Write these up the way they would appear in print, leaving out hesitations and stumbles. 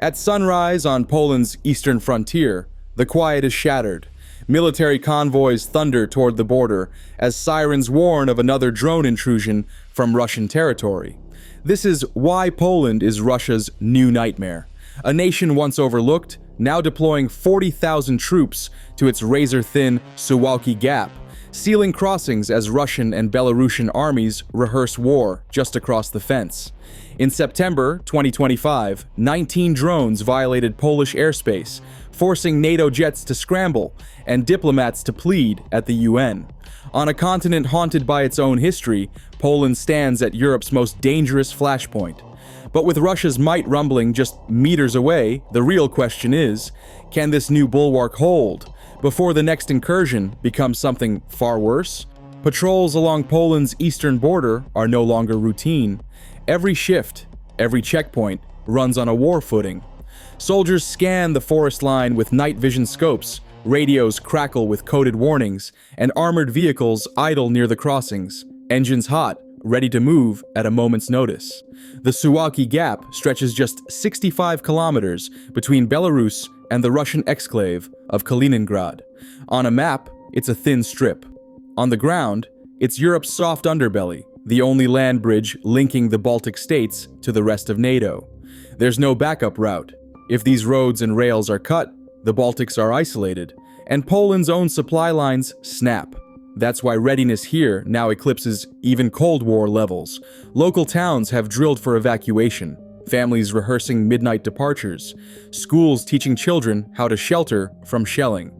At sunrise on Poland's eastern frontier, the quiet is shattered. Military convoys thunder toward the border as sirens warn of another drone intrusion from Russian territory. This is why Poland is Russia's new nightmare. A nation once overlooked, now deploying 40,000 troops to its razor-thin Suwalki Gap, sealing crossings as Russian and Belarusian armies rehearse war just across the fence. In September 2025, 19 drones violated Polish airspace, forcing NATO jets to scramble and diplomats to plead at the UN. On a continent haunted by its own history, Poland stands at Europe's most dangerous flashpoint. But with Russia's might rumbling just meters away, the real question is, can this new bulwark hold before the next incursion becomes something far worse? Patrols along Poland's eastern border are no longer routine. Every shift, every checkpoint, runs on a war footing. Soldiers scan the forest line with night vision scopes, radios crackle with coded warnings, and armored vehicles idle near the crossings, engines hot, ready to move at a moment's notice. The Suwalki Gap stretches just 65 kilometers between Belarus and the Russian exclave of Kaliningrad. On a map, it's a thin strip. On the ground, it's Europe's soft underbelly, the only land bridge linking the Baltic states to the rest of NATO. There's no backup route. If these roads and rails are cut, the Baltics are isolated, and Poland's own supply lines snap. That's why readiness here now eclipses even Cold War levels. Local towns have drilled for evacuation, families rehearsing midnight departures, schools teaching children how to shelter from shelling.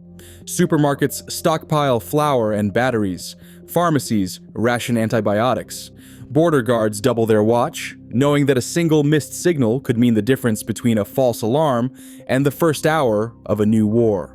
Supermarkets stockpile flour and batteries, pharmacies ration antibiotics. Border guards double their watch, knowing that a single missed signal could mean the difference between a false alarm and the first hour of a new war.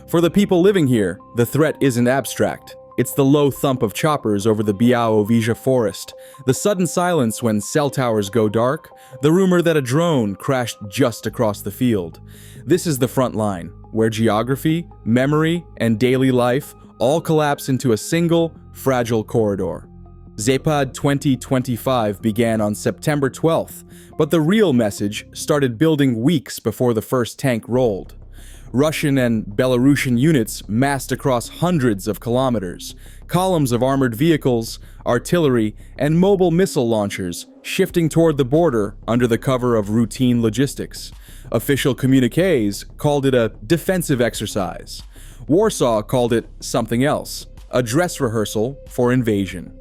For the people living here, the threat isn't abstract. It's the low thump of choppers over the Białowieża forest, the sudden silence when cell towers go dark, the rumor that a drone crashed just across the field. This is the front line, where geography, memory, and daily life all collapse into a single, fragile corridor. Zapad 2025 began on September 12th, but the real message started building weeks before the first tank rolled. Russian and Belarusian units massed across hundreds of kilometers, columns of armored vehicles, artillery, and mobile missile launchers shifting toward the border under the cover of routine logistics. Official communiques called it a defensive exercise. Warsaw called it something else, a dress rehearsal for invasion.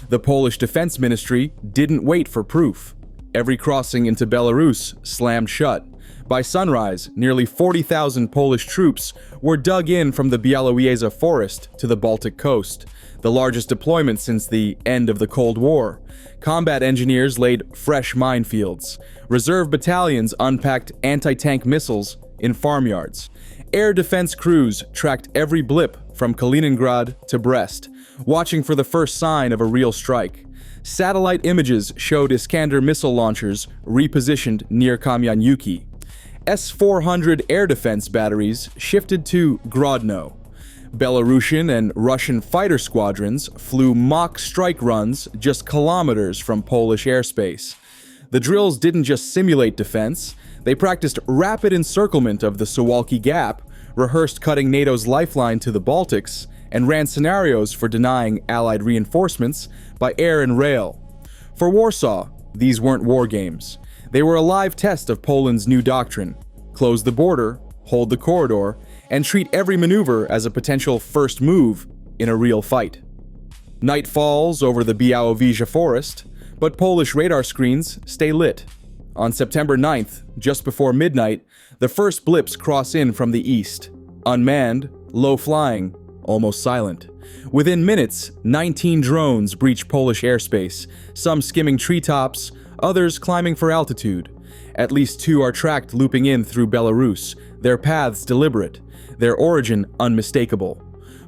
The Polish Defense Ministry didn't wait for proof. Every crossing into Belarus slammed shut. By sunrise, nearly 40,000 Polish troops were dug in from the Białowieża forest to the Baltic coast, the largest deployment since the end of the Cold War. Combat engineers laid fresh minefields. Reserve battalions unpacked anti-tank missiles in farmyards. Air defense crews tracked every blip from Kaliningrad to Brest, watching for the first sign of a real strike. Satellite images showed Iskander missile launchers repositioned near Kamyanyuki. S-400 air defense batteries shifted to Grodno. Belarusian and Russian fighter squadrons flew mock strike runs just kilometers from Polish airspace. The drills didn't just simulate defense, they practiced rapid encirclement of the Suwalki Gap, rehearsed cutting NATO's lifeline to the Baltics, and ran scenarios for denying Allied reinforcements by air and rail. For Warsaw, these weren't war games. They were a live test of Poland's new doctrine: close the border, hold the corridor, and treat every maneuver as a potential first move in a real fight. Night falls over the Białowieża forest, but Polish radar screens stay lit. On September 9th, just before midnight, the first blips cross in from the east. Unmanned, low-flying, almost silent. Within minutes, 19 drones breach Polish airspace, some skimming treetops, others climbing for altitude. At least 2 are tracked looping in through Belarus, their paths deliberate, their origin unmistakable.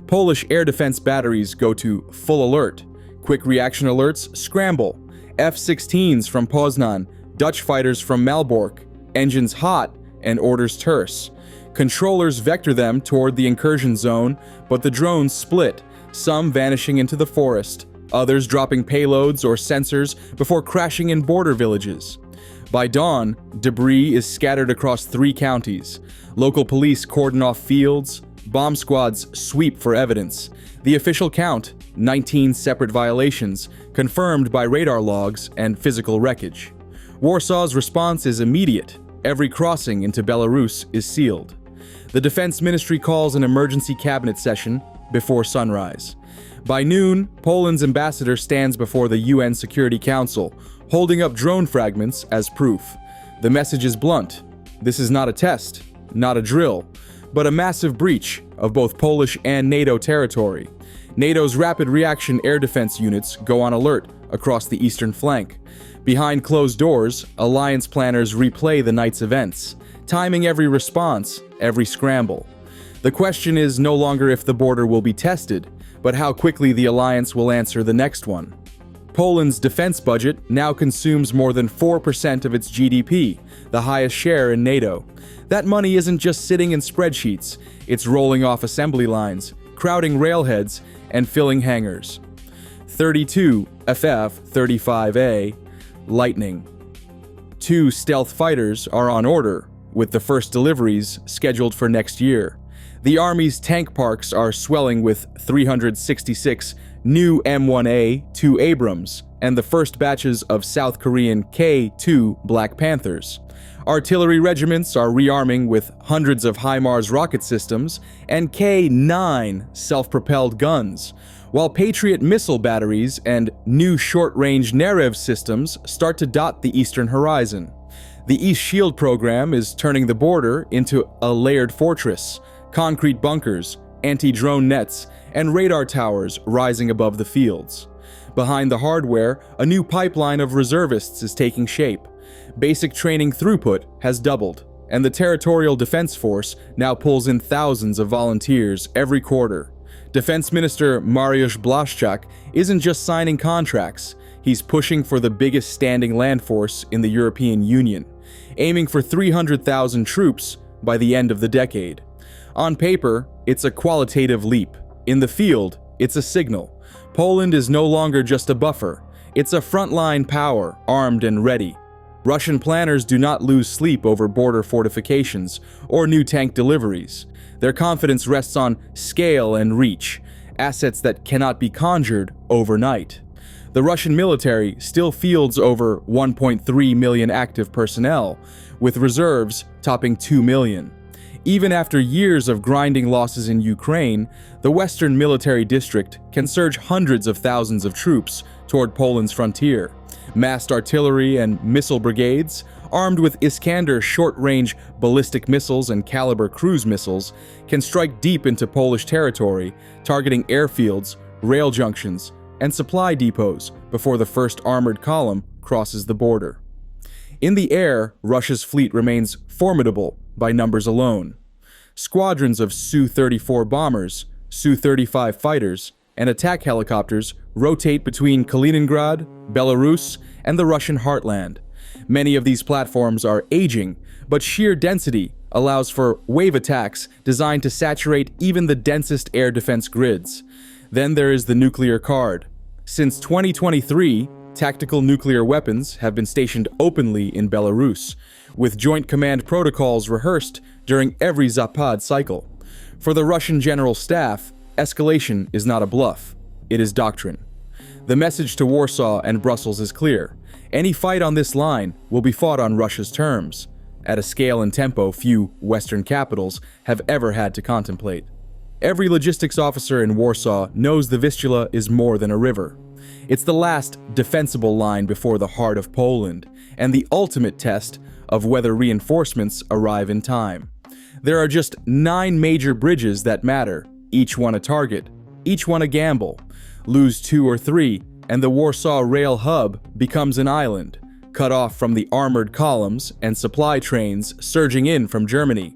Polish air defense batteries go to full alert. Quick reaction alerts scramble. F-16s from Poznan, Dutch fighters from Malbork, engines hot and orders terse. Controllers vector them toward the incursion zone, but the drones split, some vanishing into the forest, others dropping payloads or sensors before crashing in border villages. By dawn, debris is scattered across 3 counties. Local police cordon off fields, bomb squads sweep for evidence. The official count, 19 separate violations, confirmed by radar logs and physical wreckage. Warsaw's response is immediate. Every crossing into Belarus is sealed. The Defense Ministry calls an emergency cabinet session before sunrise. By noon, Poland's ambassador stands before the UN Security Council, holding up drone fragments as proof. The message is blunt. This is not a test, not a drill, but a massive breach of both Polish and NATO territory. NATO's rapid reaction air defense units go on alert across the eastern flank. Behind closed doors, alliance planners replay the night's events, timing every response, every scramble. The question is no longer if the border will be tested, but how quickly the alliance will answer the next one. Poland's defense budget now consumes more than 4% of its GDP, the highest share in NATO. That money isn't just sitting in spreadsheets, it's rolling off assembly lines, crowding railheads, and filling hangars. 32 FF-35A Lightning. 2 stealth fighters are on order, with the first deliveries scheduled for next year. The Army's tank parks are swelling with 366 new M1A2 Abrams and the first batches of South Korean K-2 Black Panthers. Artillery regiments are rearming with hundreds of HIMARS rocket systems and K-9 self-propelled guns, while Patriot missile batteries and new short-range Nerev systems start to dot the eastern horizon. The East Shield program is turning the border into a layered fortress, concrete bunkers, anti-drone nets, and radar towers rising above the fields. Behind the hardware, a new pipeline of reservists is taking shape. Basic training throughput has doubled, and the Territorial Defense Force now pulls in thousands of volunteers every quarter. Defense Minister Mariusz Błaszczak isn't just signing contracts, he's pushing for the biggest standing land force in the European Union, aiming for 300,000 troops by the end of the decade. On paper, it's a qualitative leap. In the field, it's a signal. Poland is no longer just a buffer. It's a frontline power, armed and ready. Russian planners do not lose sleep over border fortifications or new tank deliveries. Their confidence rests on scale and reach, assets that cannot be conjured overnight. The Russian military still fields over 1.3 million active personnel, with reserves topping 2 million. Even after years of grinding losses in Ukraine, the Western Military District can surge hundreds of thousands of troops toward Poland's frontier. Massed artillery and missile brigades, armed with Iskander short-range ballistic missiles and Caliber cruise missiles, can strike deep into Polish territory, targeting airfields, rail junctions, and supply depots before the first armored column crosses the border. In the air, Russia's fleet remains formidable by numbers alone. Squadrons of Su-34 bombers, Su-35 fighters, and attack helicopters rotate between Kaliningrad, Belarus, and the Russian heartland. Many of these platforms are aging, but sheer density allows for wave attacks designed to saturate even the densest air defense grids. Then there is the nuclear card. Since 2023, tactical nuclear weapons have been stationed openly in Belarus, with joint command protocols rehearsed during every Zapad cycle. For the Russian General Staff, escalation is not a bluff, it is doctrine. The message to Warsaw and Brussels is clear. Any fight on this line will be fought on Russia's terms, at a scale and tempo few Western capitals have ever had to contemplate. Every logistics officer in Warsaw knows the Vistula is more than a river. It's the last defensible line before the heart of Poland, and the ultimate test of whether reinforcements arrive in time. There are just 9 major bridges that matter, each one a target, each one a gamble. Lose 2 or 3, and the Warsaw Rail Hub becomes an island, cut off from the armored columns and supply trains surging in from Germany.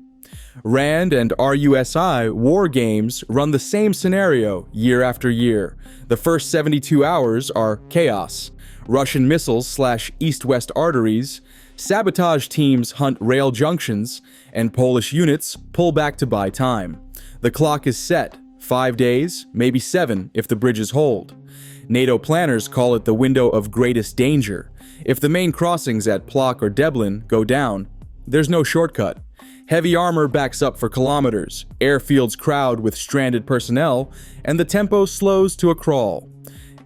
RAND and RUSI war games run the same scenario year after year. The first 72 hours are chaos. Russian missiles slash east-west arteries, sabotage teams hunt rail junctions, and Polish units pull back to buy time. The clock is set, 5 days, maybe 7 if the bridges hold. NATO planners call it the window of greatest danger. If the main crossings at Plock or Deblin go down, there's no shortcut. Heavy armor backs up for kilometers, airfields crowd with stranded personnel, and the tempo slows to a crawl.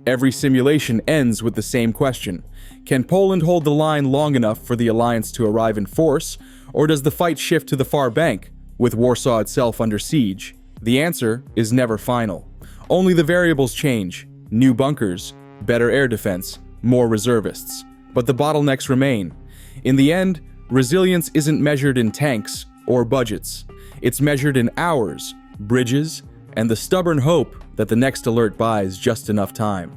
Every simulation ends with the same question: can Poland hold the line long enough for the alliance to arrive in force, or does the fight shift to the far bank, with Warsaw itself under siege? The answer is never final. Only the variables change: new bunkers, better air defense, more reservists. But the bottlenecks remain. In the end, resilience isn't measured in tanks or budgets. It's measured in hours, bridges, and the stubborn hope that the next alert buys just enough time.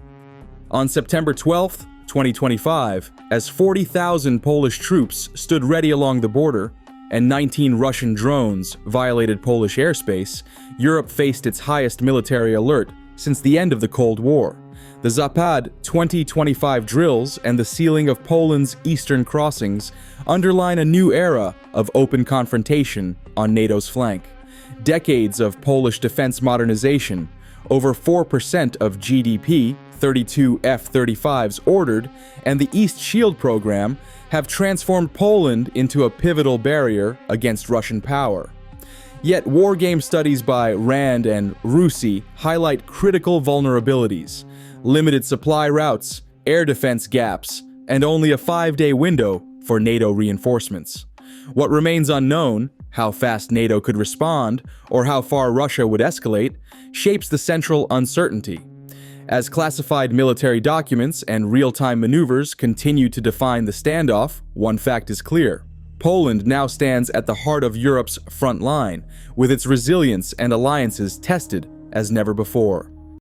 On September 12th, 2025, as 40,000 Polish troops stood ready along the border and 19 Russian drones violated Polish airspace, Europe faced its highest military alert since the end of the Cold War. The Zapad 2025 drills and the sealing of Poland's eastern crossings underline a new era of open confrontation on NATO's flank. Decades of Polish defense modernization, over 4% of GDP, 32 F-35s ordered, and the East Shield program have transformed Poland into a pivotal barrier against Russian power. Yet war game studies by Rand and Rusi highlight critical vulnerabilities: limited supply routes, air defense gaps, and only a 5-day window for NATO reinforcements. What remains unknown, how fast NATO could respond, or how far Russia would escalate, shapes the central uncertainty. As classified military documents and real-time maneuvers continue to define the standoff, one fact is clear: Poland now stands at the heart of Europe's front line, with its resilience and alliances tested as never before.